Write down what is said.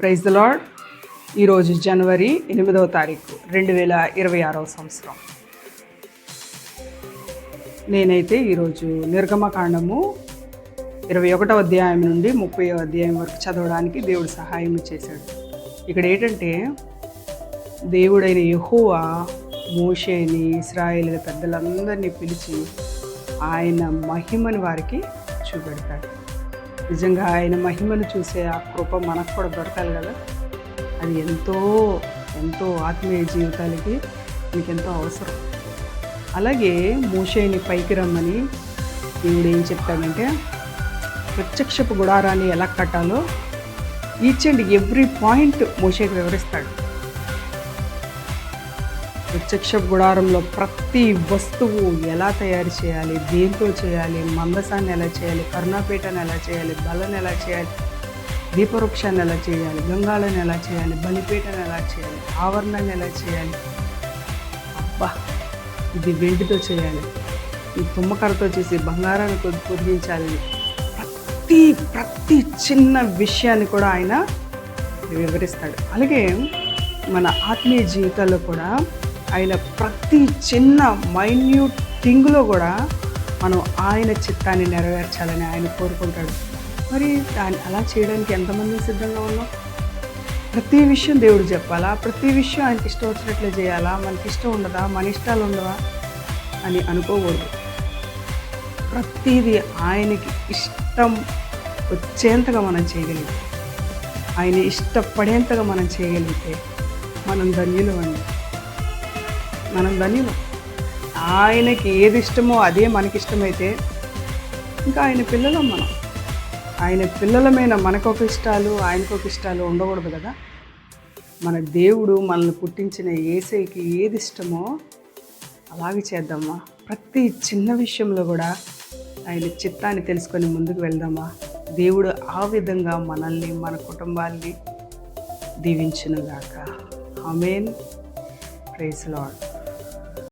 Praise the lord. ఈరోజు జనవరి 8వ తారీఖు 2026 సంవత్సరం. నేనైతే ఈరోజు నిర్గమకాండము 21వ అధ్యాయం నుండి 30వ అధ్యాయం వరకు చదవడానికి దేవుడు సహాయం చేశాడు. ఇక్కడ ఏంటంటే దేవుడైన యెహోవా మోషేని ఇశ్రాయేలు పెద్దలందరినీ పిలిచి ఆయన మహిమను వారికి చూపెడతాడు. నిజంగా ఆయన మహిమను చూసే ఆ కృప మనకు కూడా దొరకాలి కదా. అది ఎంతో ఎంతో ఆత్మీయ జీవితాలకి మీకు ఎంతో అవసరం. అలాగే మోషేని పైకి రమ్మని దేవుడు ఏం చెప్తాడంటే ప్రత్యక్షపు గుడారాన్ని ఎలా కట్టాలో ఈచ్ అండ్ ఎవ్రీ పాయింట్ మోషేకి వివరిస్తాడు. ప్రత్యక్ష గుడారంలో ప్రతి వస్తువు ఎలా తయారు చేయాలి, దేంతో చేయాలి, మందసాన్ని ఎలా చేయాలి, కరుణాపీఠాన్ని ఎలా చేయాలి, బలను ఎలా చేయాలి, దీపవృక్షాన్ని ఎలా చేయాలి, గంగాళాన్ని ఎలా చేయాలి, బలిపీఠాన్ని ఎలా చేయాలి, ఆవరణాన్ని ఎలా చేయాలి, అబ్బా ఇది వెండితో చేయాలి, ఈ తుమ్మకరతో చేసి బంగారాన్ని పొదిగించాలి, ప్రతి చిన్న విషయాన్ని కూడా ఆయన వివరిస్తాడు. అలాగే మన ఆత్మీయ జీవితాల్లో కూడా ఆయన ప్రతి చిన్న మైన్యూట్ థింగ్లో కూడా మనం ఆయన చిత్తాన్ని నెరవేర్చాలని ఆయన కోరుకుంటాడు. మరి దాన్ని అలా చేయడానికి ఎంతమంది సిద్ధంగా ఉన్నాం? ప్రతి విషయం దేవుడు చెప్పాలా? ప్రతి విషయం ఆయనకి ఇష్టం వచ్చినట్లే చేయాలా? మనకి ఇష్టం ఉండదా? మన ఇష్టాలు ఉండవా అని అనుకోకూడదు. ప్రతిదీ ఆయనకి ఇష్టం వచ్చేంతగా మనం చేయగలిగితే, ఆయన ఇష్టపడేంతగా మనం చేయగలిగితే మనం ధన్యులు అండి. మనం ధన్యులం. ఆయనకి ఏది ఇష్టమో అదే మనకి ఇష్టమైతే ఇంకా ఆయన పిల్లలం మనం. ఆయన పిల్లలమైన మనకొక ఇష్టాలు ఆయనకొక ఇష్టాలు ఉండకూడదు కదా. మన దేవుడు మనల్ని పుట్టించిన యేసయ్యకి ఏది ఇష్టమో అలాగే చేద్దామా. ప్రతి చిన్న విషయంలో కూడా ఆయన చిత్తాన్ని తెలుసుకొని ముందుకు వెళ్దామా. దేవుడు ఆ విధంగా మనల్ని మన కుటుంబాన్ని దీవించునుగాక. ఆమేన్. Praise lord.